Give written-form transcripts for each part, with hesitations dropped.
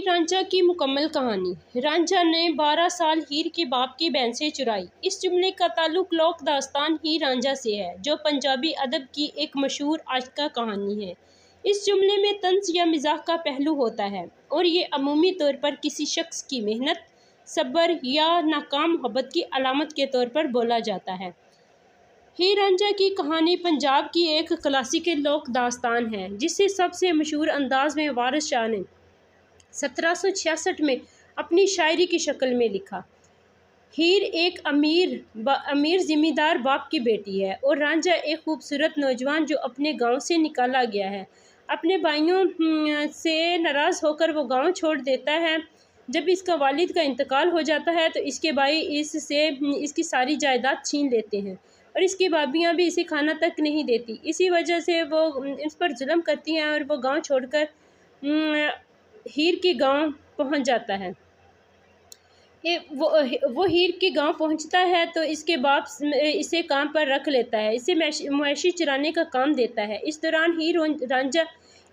हीर रांझा की मुकम्मल कहानी। रांझा ने 12 साल हीर के बाप की भैंसें चुराई। इस जुमले का ताल्लुक लोक दास्तान हीर रांझा से है, जो पंजाबी अदब की एक मशहूर आशिका कहानी है। इस जुमले में तंज या मिजाक का पहलू होता है और ये अमूमी तौर पर किसी शख्स की मेहनत, सब्र या नाकाम मोहब्बत की अलामत के तौर पर बोला जाता है। हीर रांझा की कहानी पंजाब की एक क्लासिकल लोक दास्तान है, जिसे सबसे मशहूर अंदाज में वारिस शाह ने 1766 में अपनी शायरी की शक्ल में लिखा। हीर एक अमीर जिम्मेदार बाप की बेटी है और रांझा एक खूबसूरत नौजवान जो अपने गांव से निकाला गया है। अपने भाइयों से नाराज़ होकर वो गांव छोड़ देता है। जब इसका वालिद का इंतकाल हो जाता है तो इसके भाई इससे इसकी सारी जायदाद छीन लेते हैं और इसकी भाभियाँ भी इसे खाना तक नहीं देती। इसी वजह से वो इस पर जुल्म करती हैं और वो गांव छोड़कर हीर के गांव पहुंच जाता है। वो हीर के गांव पहुंचता है तो इसके बाप इसे काम पर रख लेता है, इसे मवेशी चराने का काम देता है। इस दौरान हीर और रांझा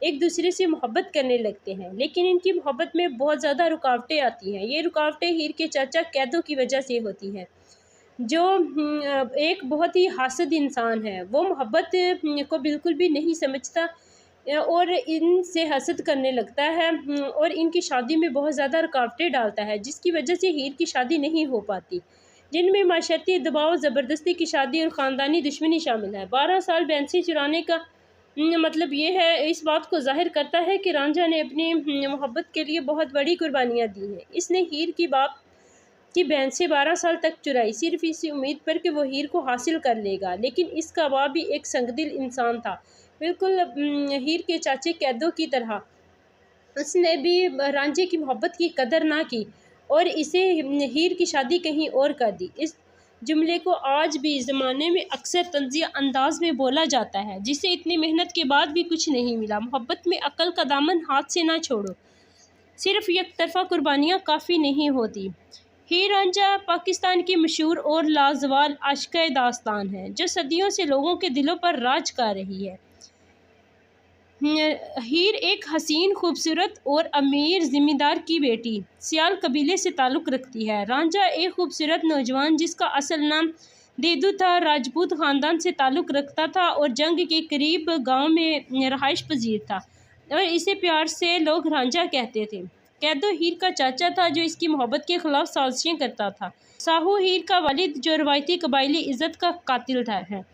एक दूसरे से मोहब्बत करने लगते हैं, लेकिन इनकी मोहब्बत में बहुत ज़्यादा रुकावटें आती हैं। ये रुकावटें हीर के चाचा कैदो की वजह से होती हैं, जो एक बहुत ही हासद इंसान है। वो मोहब्बत को बिल्कुल भी नहीं समझता और इनसे हसद करने लगता है और इनकी शादी में बहुत ज़्यादा रुकावटें डालता है, जिसकी वजह से हीर की शादी नहीं हो पाती, जिनमें माशरती दबाव, ज़बरदस्ती की शादी और ख़ानदानी दुश्मनी शामिल है। 12 साल भैंसें चुराने का मतलब ये है, इस बात को जाहिर करता है कि रांझा ने अपनी मोहब्बत के लिए बहुत बड़ी कुर्बानियाँ दी हैं। इसने हीर की बाप की भैंसें 12 साल तक चुराई, सिर्फ इसी उम्मीद पर कि वो हीर को हासिल कर लेगा। लेकिन इसका बाप भी एक संगदिल इंसान था, बिल्कुल हीर के चाचे कैदो की तरह। उसने भी रांझे की मोहब्बत की कदर ना की और इसे हीर की शादी कहीं और कर दी। इस जुमले को आज भी ज़माने में अक्सर तंज़िया अंदाज में बोला जाता है, जिसे इतनी मेहनत के बाद भी कुछ नहीं मिला। मोहब्बत में अक्ल का दामन हाथ से ना छोड़ो, सिर्फ एक तरफा कुर्बानियाँ काफ़ी नहीं होती। हीर रांझा पाकिस्तान की मशहूर और लाजवाल आशिका दास्तान है, जो सदियों से लोगों के दिलों पर राज कर रही है। हीर एक हसीन, खूबसूरत और अमीर ज़िम्मेदार की बेटी सियाल कबीले से ताल्लुक़ रखती है। रांझा एक खूबसूरत नौजवान जिसका असल नाम देदू था, राजपूत ख़ानदान से ताल्लुक़ रखता था और जंग के करीब गांव में रहाइश पजीर था और इसे प्यार से लोग रांझा कहते थे। कैदो हीर का चाचा था, जो इसकी मोहब्बत के ख़िलाफ़ साजिशें करता था। साहू हीर का वालिद, जो रवायती कबायली इज़्ज़त का कातिल है।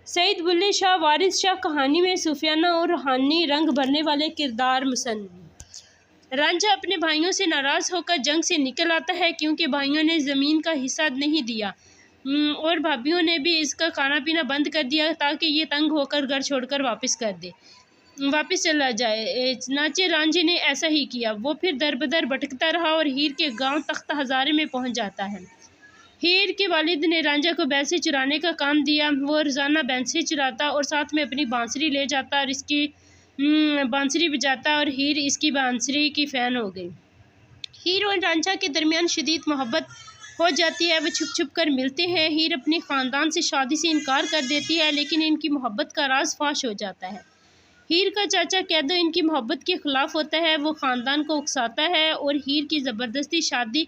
सईद बुल्ले शाह वारिस शाह कहानी में सूफियाना और रूहानी रंग भरने वाले किरदार मुसन्निफ़। रांझा अपने भाइयों से नाराज़ होकर जंग से निकल आता है, क्योंकि भाइयों ने ज़मीन का हिस्सा नहीं दिया और भाभियों ने भी इसका खाना पीना बंद कर दिया, ताकि ये तंग होकर घर छोड़कर वापस चला जाए। चनाचे रांझे ने ऐसा ही किया। वो फिर दर बदर भटकता रहा और हीर के गांव तख्त हज़ारे में पहुंच जाता है। हीर के वालिद ने रांझा को भैंसें चुराने का काम दिया। वो रोज़ाना भैंसें चुराता और साथ में अपनी बांसुरी ले जाता और इसकी बांसुरी बजाता और हीर इसकी बांसुरी की फ़ैन हो गई। हीर और रांझा के दरमियान शदीद मोहब्बत हो जाती है। वो छुप छुप कर मिलते हैं। हीर अपने ख़ानदान से शादी से इनकार कर देती है, लेकिन इनकी मोहब्बत का राज फाश हो जाता है। हीर का चाचा कैदो इनकी मोहब्बत के ख़िलाफ़ होता है। वो ख़ानदान को उकसाता है और हीर की ज़बरदस्ती शादी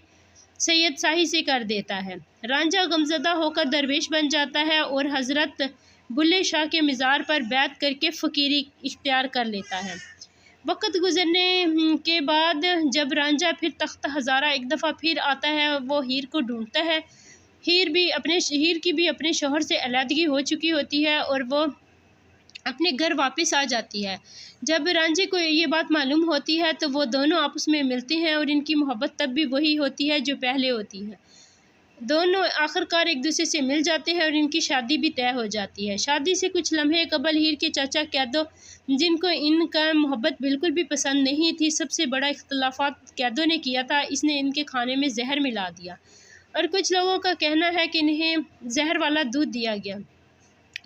सैयद शाही से कर देता है। रांझा गमज़दा होकर दरवेश बन जाता है और हज़रत बुल्ले शाह के मज़ार पर बैत करके फ़कीरी इख्तियार कर लेता है। वक्त गुजरने के बाद जब रांझा फिर तख्त हज़ारा एक दफ़ा फिर आता है, वो हीर को ढूंढता है। हीर की भी अपने शौहर से अलहदगी हो चुकी होती है और वो अपने घर वापस आ जाती है। जब रांझे को ये बात मालूम होती है तो वो दोनों आपस में मिलते हैं और इनकी मोहब्बत तब भी वही होती है जो पहले होती है। दोनों आखिरकार एक दूसरे से मिल जाते हैं और इनकी शादी भी तय हो जाती है। शादी से कुछ लम्हे कबल हीर के चाचा कैदो, जिनको इनका मोहब्बत बिल्कुल भी पसंद नहीं थी, सबसे बड़ा इख्तलाफात कैदो ने किया था। इसने इनके खाने में जहर मिला दिया और कुछ लोगों का कहना है कि इन्हें जहर वाला दूध दिया गया,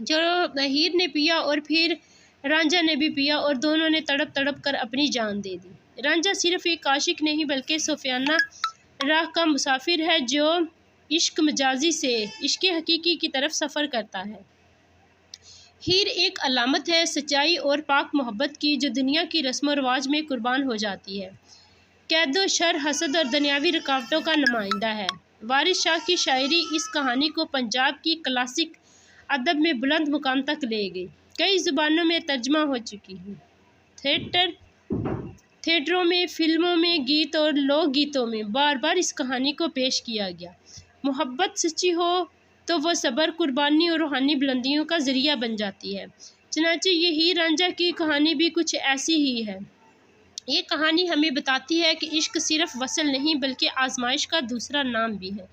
जो हीर ने पिया और फिर रांझा ने भी पिया और दोनों ने तड़प तड़प कर अपनी जान दे दी। रांझा सिर्फ एक आशिक नहीं बल्कि सूफियाना राह का मुसाफिर है, जो इश्क मजाजी से इश्क हकीकी की तरफ सफ़र करता है। हीर एक अलामत है सच्चाई और पाक मोहब्बत की, जो दुनिया की रस्म व रवाज में कुर्बान हो जाती है। قید و شر، حسد اور دنیاوی رکاوٹوں کا نمائندہ ہے۔ وارث شاہ کی شاعری اس کہانی کو پنجاب کی کلاسک ادب میں بلند مقام تک لے گئی، کئی زبانوں میں ترجمہ ہو چکی ہے۔ تھیٹروں میں، فلموں میں، گیت اور لوک گیتوں میں بار بار اس کہانی کو پیش کیا گیا۔ محبت سچی ہو تو وہ صبر، قربانی اور روحانی بلندیوں کا ذریعہ بن جاتی ہے۔ چنانچہ یہ ہیر رانجھا کی کہانی بھی کچھ ایسی ہی ہے۔ یہ کہانی ہمیں بتاتی ہے کہ عشق صرف وصل نہیں بلکہ آزمائش کا دوسرا نام بھی ہے۔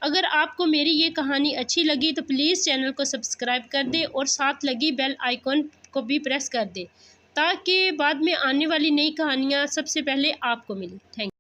اگر آپ کو میری یہ کہانی اچھی لگی تو پلیز چینل کو سبسکرائب کر دیں اور ساتھ لگی بیل آئیکن کو بھی پریس کر دیں تاکہ بعد میں آنے والی نئی کہانیاں سب سے پہلے آپ کو ملیں۔ Thank you.